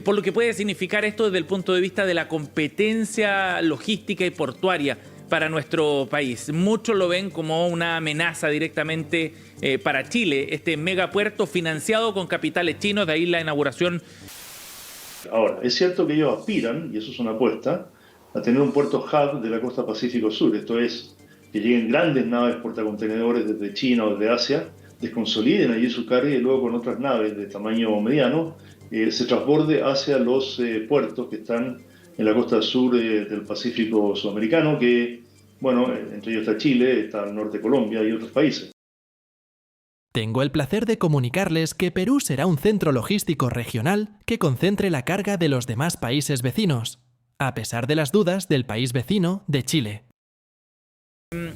por lo que puede significar esto desde el punto de vista de la competencia logística y portuaria para nuestro país. Muchos lo ven como una amenaza directamente para Chile, este megapuerto financiado con capitales chinos, de ahí la inauguración. Ahora, es cierto que ellos aspiran, y eso es una apuesta, a tener un puerto hub de la costa Pacífico Sur, esto es, que lleguen grandes naves portacontenedores desde China o desde Asia, desconsoliden allí su carga y luego con otras naves de tamaño mediano se transborde hacia los puertos que están en la costa sur del Pacífico Sudamericano, que, bueno, entre ellos está Chile, está el norte de Colombia y otros países. Tengo el placer de comunicarles que Perú será un centro logístico regional que concentre la carga de los demás países vecinos, a pesar de las dudas del país vecino de Chile.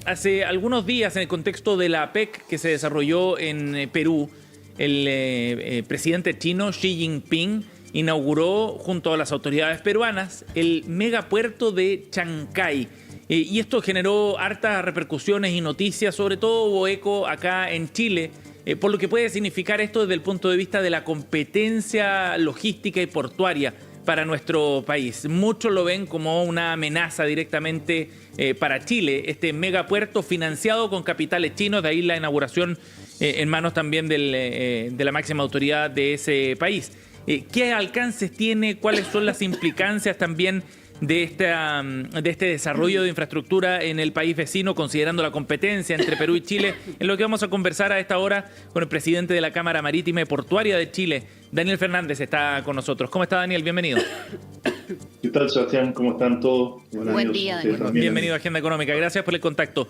Hace algunos días, en el contexto de la APEC que se desarrolló en Perú, el presidente chino Xi Jinping inauguró junto a las autoridades peruanas el megapuerto de Chancay. Y esto generó hartas repercusiones y noticias, sobre todo hubo eco acá en Chile, por lo que puede significar esto desde el punto de vista de la competencia logística y portuaria para nuestro país. Muchos lo ven como una amenaza directamente para Chile, este megapuerto financiado con capitales chinos, de ahí la inauguración en manos también de la máxima autoridad de ese país. ¿Qué alcances tiene? ¿Cuáles son las implicancias también de este desarrollo de infraestructura en el país vecino, considerando la competencia entre Perú y Chile? Es lo que vamos a conversar a esta hora con el presidente de la Cámara Marítima y Portuaria de Chile, Daniel Fernández, está con nosotros. ¿Cómo está, Daniel? Bienvenido. ¿Qué tal, Sebastián? ¿Cómo están todos? Buen día, Daniel. Bienvenido a Agenda Económica. Gracias por el contacto.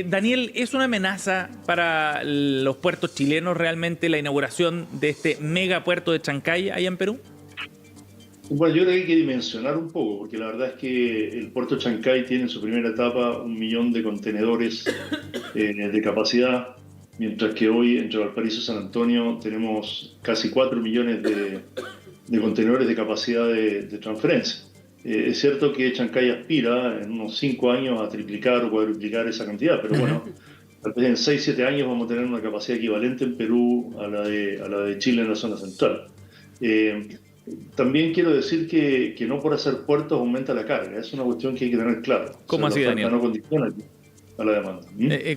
Daniel, ¿es una amenaza para los puertos chilenos realmente la inauguración de este megapuerto de Chancay allá en Perú? Bueno, yo creo que hay que dimensionar un poco, porque la verdad es que el puerto de Chancay tiene en su primera etapa 1 millón de contenedores de capacidad, mientras que hoy entre Valparaíso y San Antonio tenemos casi 4 millones de contenedores de capacidad de transferencia. Es cierto que Chancay aspira en unos 5 años a triplicar o cuadruplicar esa cantidad, pero bueno, tal vez en 6-7 años vamos a tener una capacidad equivalente en Perú a la de Chile en la zona central. También quiero decir que no por hacer puertos aumenta la carga, es una cuestión que hay que tener claro. ¿Cómo así, Daniel? No condiciona a la demanda.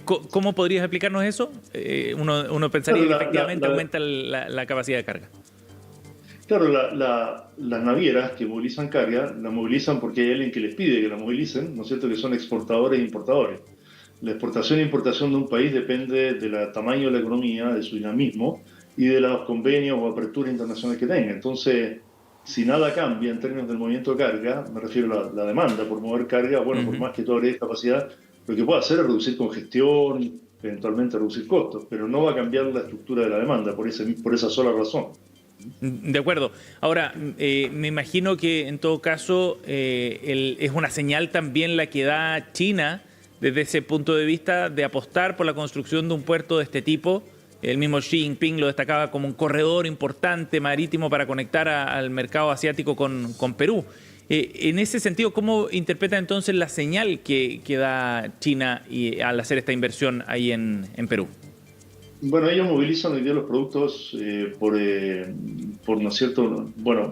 ¿Cómo podrías explicarnos eso? Uno pensaría que efectivamente aumenta la capacidad de carga. Claro, las navieras que movilizan carga, la movilizan porque hay alguien que les pide que la movilicen, ¿no es cierto?, que son exportadores e importadores. La exportación e importación de un país depende del tamaño de la economía, de su dinamismo y de los convenios o aperturas internacionales que tenga. Entonces, si nada cambia en términos del movimiento de carga, me refiero a la demanda por mover carga, bueno, por más que tú agregues capacidad, lo que puede hacer es reducir congestión, eventualmente reducir costos, pero no va a cambiar la estructura de la demanda por esa sola razón. De acuerdo. Ahora, me imagino que en todo caso es una señal también la que da China desde ese punto de vista de apostar por la construcción de un puerto de este tipo. El mismo Xi Jinping lo destacaba como un corredor importante marítimo para conectar al mercado asiático con Perú. En ese sentido, ¿cómo interpreta entonces la señal que da China al hacer esta inversión ahí en Perú? Bueno, ellos movilizan hoy día los productos por ¿no es cierto? Bueno,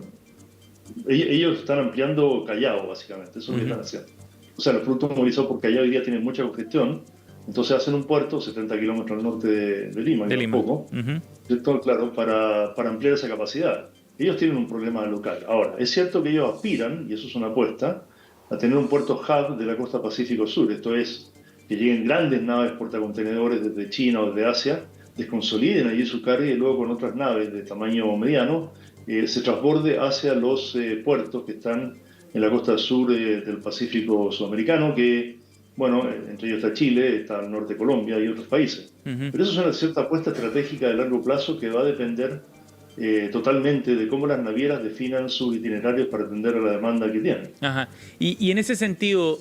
ellos están ampliando Callao, básicamente, eso es lo que están haciendo. O sea, los productos movilizados por Callao hoy día tienen mucha congestión, entonces hacen un puerto 70 kilómetros al norte de Lima, que es poco, ¿cierto? Claro, para ampliar esa capacidad. Ellos tienen un problema local. Ahora, es cierto que ellos aspiran, y eso es una apuesta, a tener un puerto hub de la costa Pacífico Sur, esto es, que lleguen grandes naves portacontenedores desde China o desde Asia, desconsoliden allí su carga y luego con otras naves de tamaño mediano se transborde hacia los puertos que están en la costa sur del Pacífico Sudamericano, que, bueno, entre ellos está Chile, está el norte de Colombia y otros países. Pero eso es una cierta apuesta estratégica de largo plazo que va a depender totalmente de cómo las navieras definan sus itinerarios para atender a la demanda que tienen. Ajá. Y en ese sentido,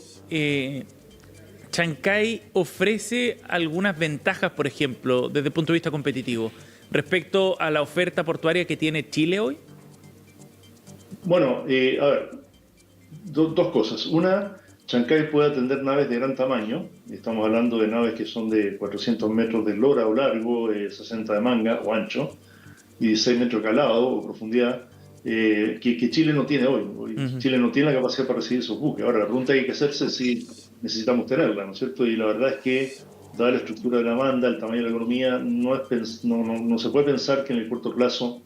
Chancay ofrece algunas ventajas, por ejemplo, desde el punto de vista competitivo, respecto a la oferta portuaria que tiene Chile hoy. Bueno, a ver, dos cosas. Una, Chancay puede atender naves de gran tamaño. Estamos hablando de naves que son de 400 metros de eslora o largo, 60 de manga o ancho, y 6 metros calado o profundidad. que Chile no tiene hoy. Chile no tiene la capacidad para recibir esos buques. Ahora, la pregunta que hay que hacerse es si necesitamos tenerla, ¿no es cierto? Y la verdad es que, dada la estructura de la demanda, el tamaño de la economía, no se puede pensar que en el corto plazo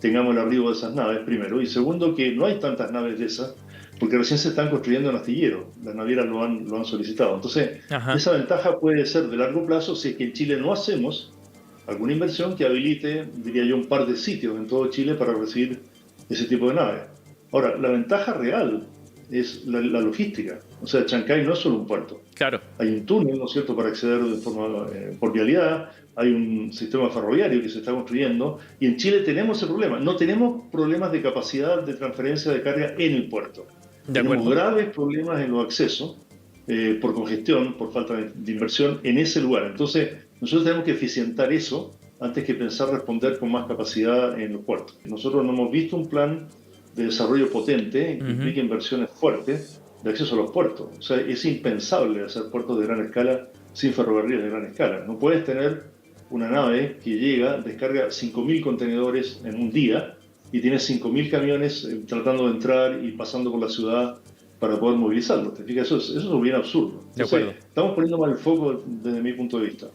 tengamos el arribo de esas naves, primero. Y segundo, que no hay tantas naves de esas, porque recién se están construyendo en astilleros. Las navieras lo han solicitado. Entonces, esa ventaja puede ser de largo plazo si es que en Chile no hacemos alguna inversión que habilite, diría yo, un par de sitios en todo Chile para recibir ese tipo de naves. Ahora, la ventaja real es la logística. O sea, Chancay no es solo un puerto. Claro. Hay un túnel, ¿no es cierto?, para acceder de forma por vialidad, hay un sistema ferroviario que se está construyendo, y en Chile tenemos ese problema. No tenemos problemas de capacidad de transferencia de carga en el puerto. Tenemos graves problemas en los accesos, por congestión, por falta de inversión en ese lugar. Entonces, nosotros tenemos que eficientar eso antes que pensar responder con más capacidad en los puertos. Nosotros no hemos visto un plan de desarrollo potente que implique inversiones fuertes de acceso a los puertos. O sea, es impensable hacer puertos de gran escala sin ferrocarriles de gran escala. No puedes tener una nave que llega, descarga 5.000 contenedores en un día y tiene 5.000 camiones tratando de entrar y pasando por la ciudad para poder movilizarlos. ¿Te fijas? Eso es bien absurdo. Entonces, estamos poniendo mal el foco desde mi punto de vista.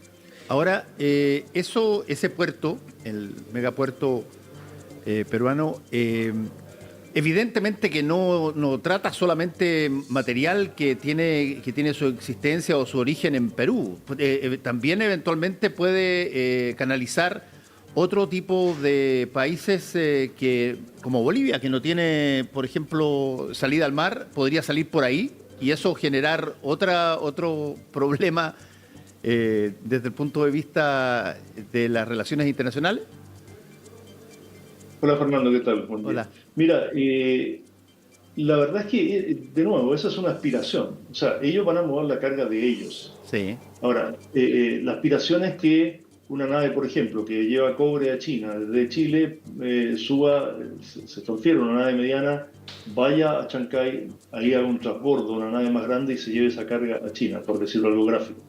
Ahora, ese puerto, el megapuerto peruano, evidentemente que no trata solamente material que tiene su existencia o su origen en Perú. También eventualmente puede canalizar otro tipo de países que, como Bolivia, que no tiene, por ejemplo, salida al mar, podría salir por ahí y eso generar otro problema desde el punto de vista de las relaciones internacionales. Hola Fernando, ¿qué tal? Buen día. Hola. Mira, la verdad es que, de nuevo, esa es una aspiración. O sea, ellos van a mover la carga de ellos. Sí. Ahora, la aspiración es que una nave, por ejemplo, que lleva cobre a China, desde Chile, se transfiere una nave mediana, vaya a Chancay, ahí haga un transbordo, una nave más grande y se lleve esa carga a China, por decirlo algo gráfico.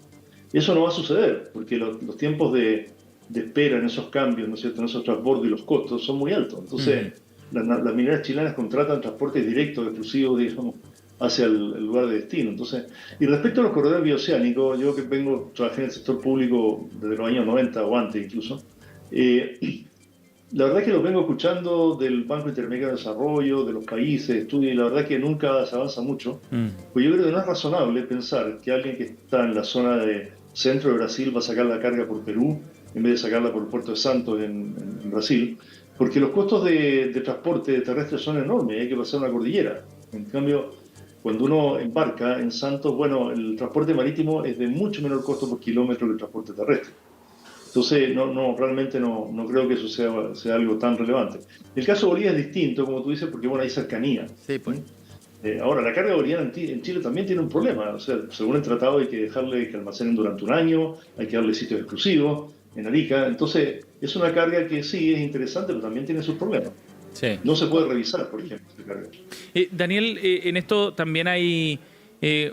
Eso no va a suceder, porque los tiempos de espera en esos cambios, ¿no es cierto?, en esos transbordos y los costos son muy altos. Entonces, las mineras chilenas contratan transportes directos, exclusivos, digamos, hacia el lugar de destino. Entonces, y respecto a los corredores bioceánicos, yo que trabajé en el sector público desde los años 90 o antes incluso, la verdad es que los vengo escuchando del Banco Interamericano de Desarrollo, de los países, estudios, y la verdad es que nunca se avanza mucho. Pues yo creo que no es razonable pensar que alguien que está en la zona de centro de Brasil va a sacar la carga por Perú en vez de sacarla por el puerto de Santos en Brasil, porque los costos de transporte terrestre son enormes, hay que pasar una cordillera. En cambio, cuando uno embarca en Santos, bueno, el transporte marítimo es de mucho menor costo por kilómetro que el transporte terrestre. Entonces, realmente no creo que eso sea algo tan relevante. El caso de Bolivia es distinto, como tú dices, porque bueno, hay cercanía. Sí, pues. Ahora, la carga boliviana en Chile también tiene un problema. O sea, según el tratado hay que dejarle que almacenen durante un año, hay que darle sitios exclusivos en Arica. Entonces, es una carga que sí es interesante, pero también tiene sus problemas. Sí. No se puede revisar, por ejemplo, esta carga. Daniel, en esto también hay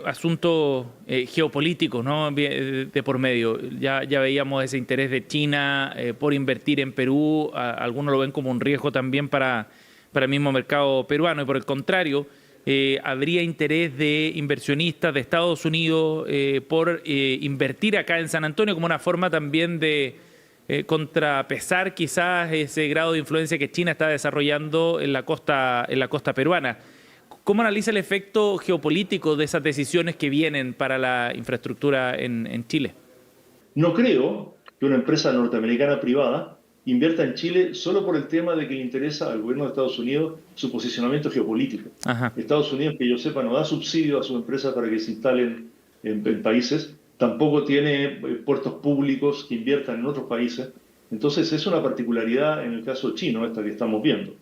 asuntos geopolíticos, ¿no?, de por medio. Ya veíamos ese interés de China por invertir en Perú. Algunos lo ven como un riesgo también para el mismo mercado peruano. Y por el contrario, habría interés de inversionistas de Estados Unidos por invertir acá en San Antonio como una forma también de contrapesar quizás ese grado de influencia que China está desarrollando en la costa peruana. ¿Cómo analiza el efecto geopolítico de esas decisiones que vienen para la infraestructura en Chile? No creo que una empresa norteamericana privada invierta en Chile solo por el tema de que le interesa al gobierno de Estados Unidos su posicionamiento geopolítico. Ajá. Estados Unidos, que yo sepa, no da subsidio a sus empresas para que se instalen en países, tampoco tiene puertos públicos que inviertan en otros países. Entonces es una particularidad en el caso chino esta que estamos viendo.